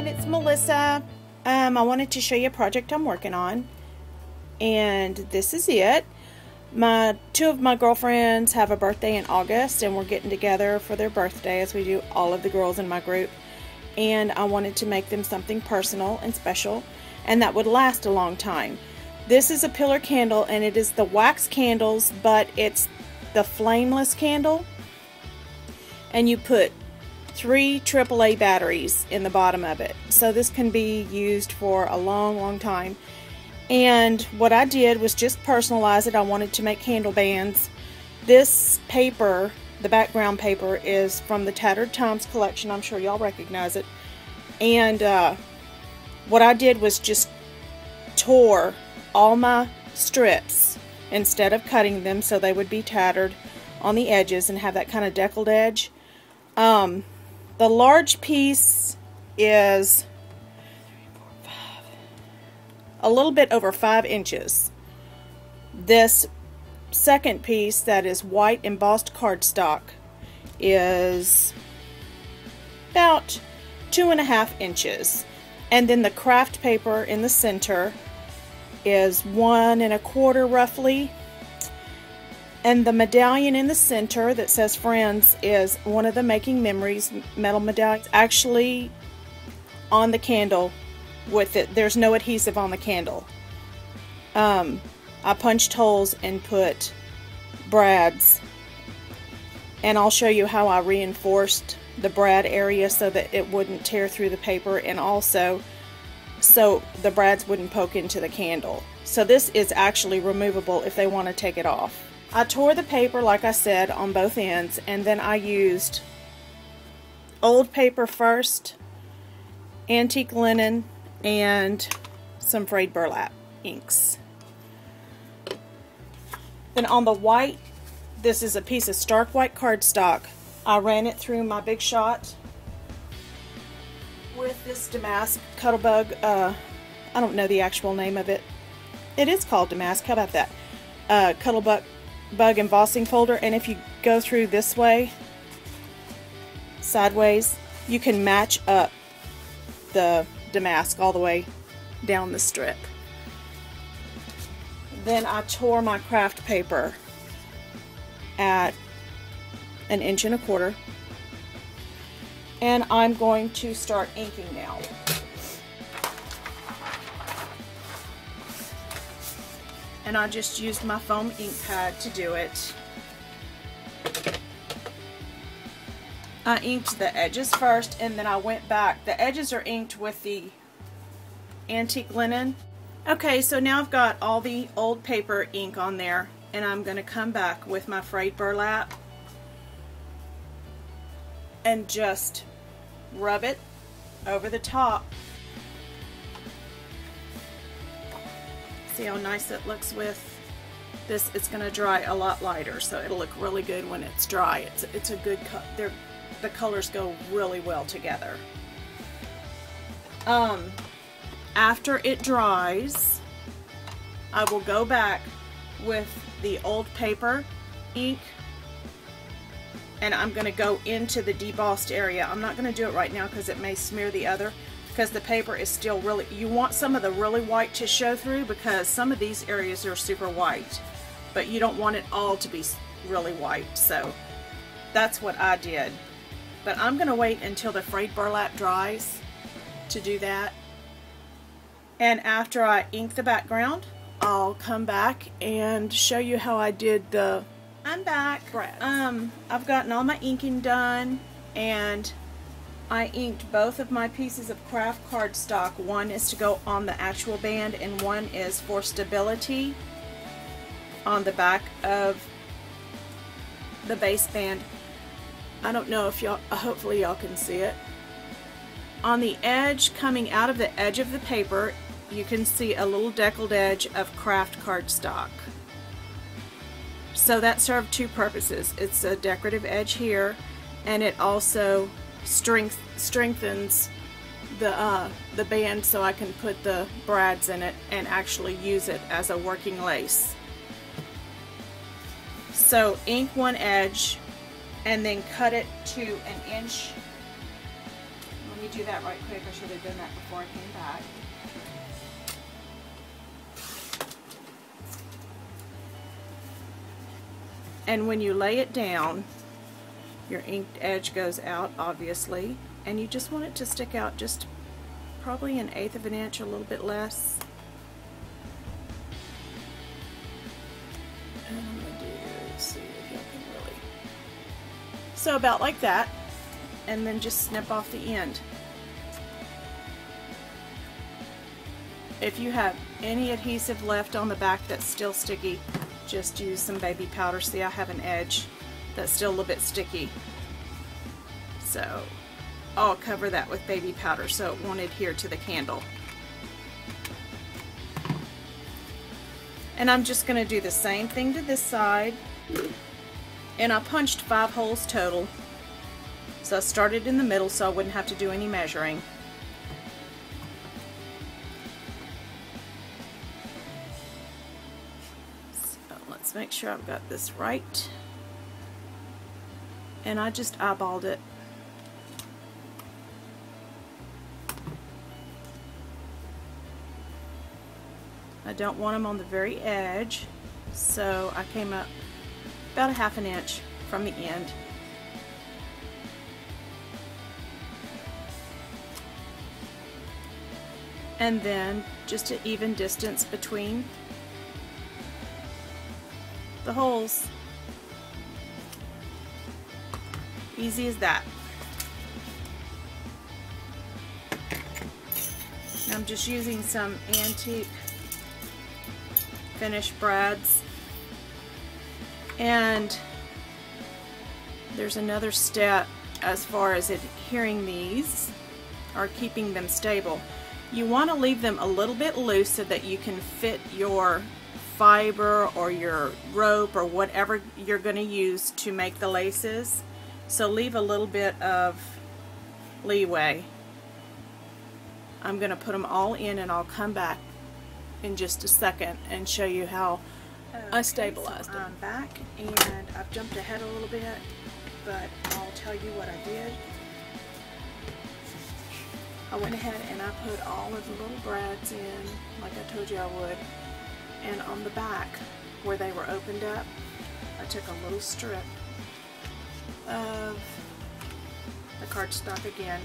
everyone, it's Melissa. I wanted to show you a project I'm working on, and this is it. Two of my girlfriends have a birthday in August, and we're getting together for their birthday, as we do all of the girls in my group. And I wanted to make them something personal and special, and that would last a long time. This is a pillar candle, and it is the wax candles, but it's the flameless candle, and you put 3 AAA batteries in the bottom of it, so this can be used for a long time. And what I did was just personalize it. I wanted to make candle bands. This paper, the background paper, is from the Tattered Times collection. I'm sure y'all recognize it. And what I did was just tore all my strips instead of cutting them, so they would be tattered on the edges and have that kind of deckled edge. The large piece is a little bit over 5 inches. This second piece, that is white embossed cardstock, is about 2.5 inches. And then the craft paper in the center is 1.25 roughly. And the medallion in the center that says Friends is one of the Making Memories metal medallions, actually on the candle with it. There's no adhesive on the candle. I punched holes and put brads, and I'll show you how I reinforced the brad area so that it wouldn't tear through the paper, and also so the brads wouldn't poke into the candle. So this is actually removable if they want to take it off. I tore the paper, like I said, on both ends, and then I used old paper first, antique linen, and some frayed burlap inks. Then on the white, this is a piece of stark white cardstock. I ran it through my Big Shot with this Damask Cuttlebug. I don't know the actual name of it. It is called Damask. How about that? Cuttlebug embossing folder. And if you go through this way, sideways, you can match up the Damask all the way down the strip. Then I tore my craft paper at 1.25 inches, and I'm going to start inking now. And I just used my foam ink pad to do it. I inked the edges first, and then I went back. The edges are inked with the antique linen. Okay, so now I've got all the old paper ink on there, and I'm going to come back with my frayed burlap and just rub it over the top. See how nice it looks with this? It's going to dry a lot lighter, so it'll look really good when it's dry. It's a good cut. The colors go really well together. After it dries, I will go back with the old paper ink, and I'm going to go into the debossed area. I'm not going to do it right now because it may smear the other, because the paper is still really, you want some of the really white to show through, because some of these areas are super white, but you don't want it all to be really white. So that's what I did. But I'm going to wait until the frayed burlap dries to do that. And after I ink the background, I'll come back and show you how I did the... I'm back. I've gotten all my inking done, and I inked both of my pieces of craft cardstock. One is to go on the actual band, and one is for stability on the back of the base band. I don't know if y'all, hopefully y'all can see it. On the edge, coming out of the edge of the paper, you can see a little deckled edge of craft cardstock. So that served 2 purposes. It's a decorative edge here, and it also strengthens the band, so I can put the brads in it and actually use it as a working lace. So ink one edge and then cut it to 1 inch. Let me do that right quick. I should have done that before I came back. And when you lay it down, your inked edge goes out, obviously, and you just want it to stick out just probably 1/8 of an inch, a little bit less. And I'm going to do, see if you can really. So about like that, and then just snip off the end. If you have any adhesive left on the back that's still sticky, just use some baby powder. See, I have an edge that's still a little bit sticky. So I'll cover that with baby powder so it won't adhere to the candle. And I'm just going to do the same thing to this side. And I punched 5 holes total. So I started in the middle so I wouldn't have to do any measuring. Let's make sure I've got this right. And I just eyeballed it. I don't want them on the very edge, so I came up about 1/2 inch from the end. And then just an even distance between the holes. Easy as that. I'm just using some antique finish brads, and there's another step as far as adhering these or keeping them stable. You want to leave them a little bit loose so that you can fit your fiber or your rope or whatever you're going to use to make the laces. So leave a little bit of leeway. I'm going to put them all in, and I'll come back in just a second and show you how I stabilized them. I'm back, and I've jumped ahead a little bit, but I'll tell you what I did. I went ahead and I put all of the little brads in like I told you I would. And on the back, where they were opened up, I took a little strip of the cardstock again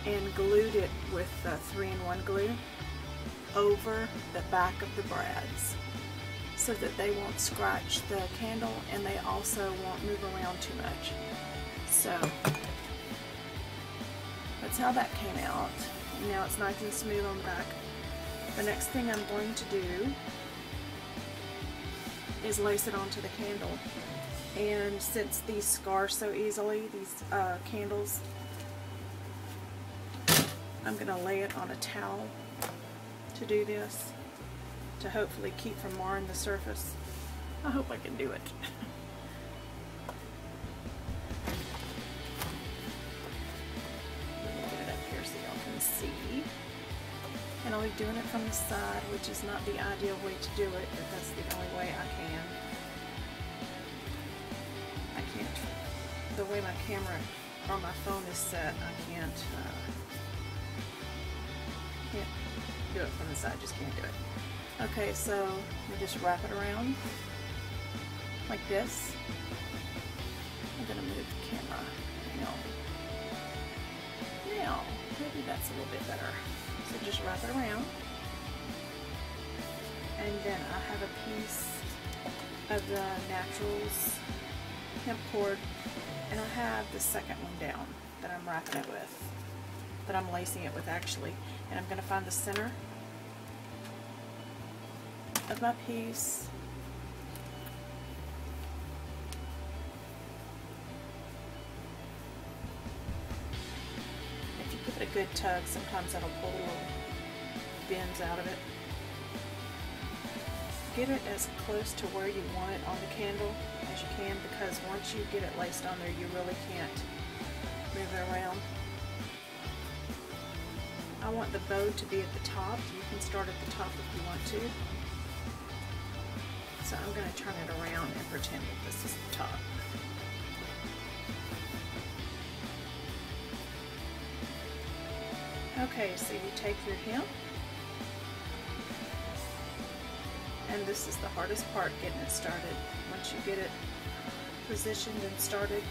and glued it with 3-in-1 glue over the back of the brads so that they won't scratch the candle and they also won't move around too much. So that's how that came out. Now it's nice and smooth on the back. The next thing I'm going to do is lace it onto the candle. And since these scar so easily, these candles, I'm going to lay it on a towel to do this, to hopefully keep from marring the surface. I hope I can do it. Let me get it up here so y'all can see. And I'll be doing it from the side, which is not the ideal way to do it, but that's the only way I can. I can't, the way my camera or my phone is set, I can't do it from the side, just can't do it. Okay, so we just wrap it around like this. I'm gonna move the camera. Now, maybe that's a little bit better. So just wrap it around, and then I have a piece of the Naturals hemp cord, and I have the second one down that I'm wrapping it with, that I'm lacing it with actually, and I'm going to find the center of my piece. Give it a good tug, sometimes that'll pull little bends out of it. Get it as close to where you want it on the candle as you can, because once you get it laced on there, you really can't move it around. I want the bow to be at the top. You can start at the top if you want to. So I'm going to turn it around and pretend that this is the top. Okay, so you take your hem, and this is the hardest part, getting it started. Once you get it positioned and started,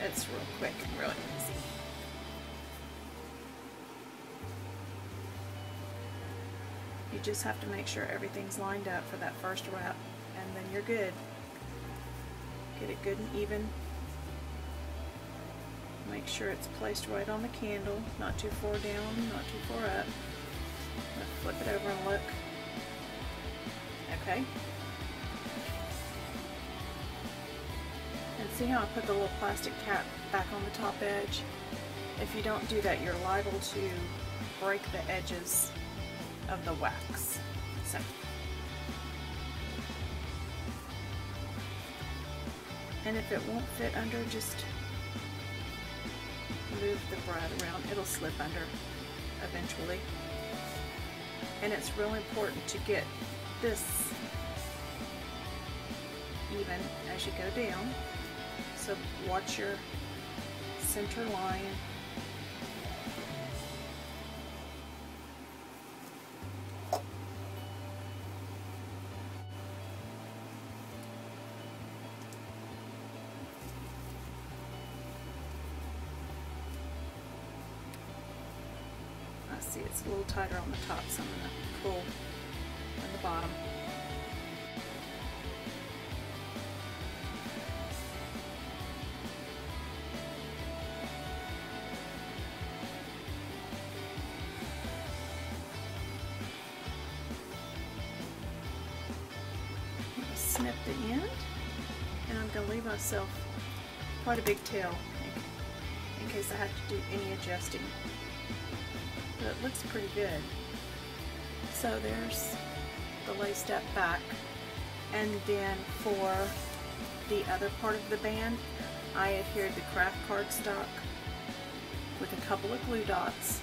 it's real quick and real easy. You just have to make sure everything's lined up for that first wrap, and then you're good. Get it good and even. Make sure it's placed right on the candle, not too far down, not too far up. I'm going to flip it over and look. Okay. And see how I put the little plastic cap back on the top edge? If you don't do that, you're liable to break the edges of the wax. So. And if it won't fit under, just move the brad around. It'll slip under eventually. And it's real important to get this even as you go down. So watch your center line. See, it's a little tighter on the top, so I'm going to pull on the bottom. I'm going to snip the end, and I'm going to leave myself quite a big tail in case I have to do any adjusting. But it looks pretty good. So there's the laced up back, and then for the other part of the band, I adhered the craft cardstock with a couple of glue dots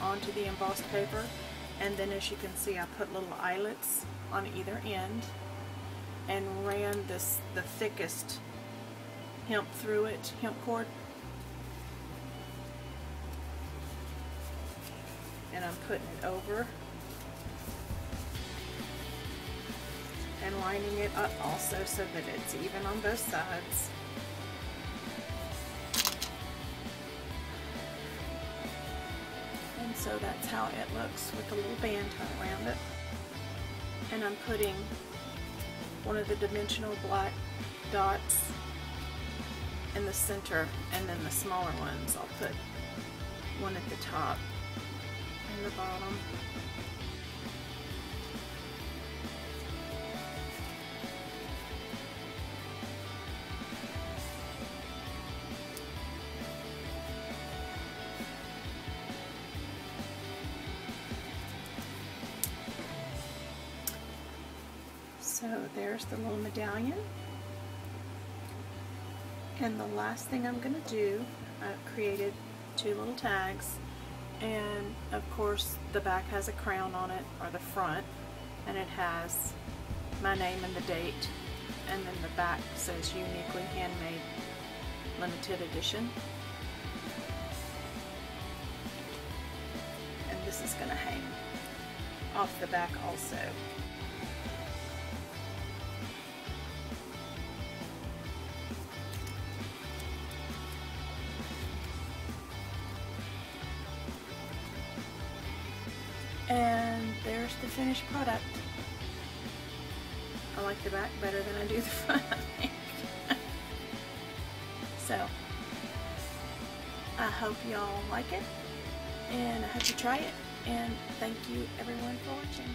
onto the embossed paper, and then as you can see, I put little eyelets on either end and ran the thickest hemp through it, hemp cord. And I'm putting it over and lining it up also so that it's even on both sides. And so that's how it looks with a little band tied around it. And I'm putting one of the dimensional black dots in the center, and then the smaller ones I'll put one at the top and the bottom. So there's the little medallion. And the last thing I'm going to do, I've created 2 little tags, and of course the back has a crown on it, or the front, and it has my name and the date, and then the back says uniquely handmade, limited edition. And this is going to hang off the back also. And there's the finished product. I like the back better than I do the front, I think. So, I hope y'all like it, and I hope you try it, and thank you everyone for watching.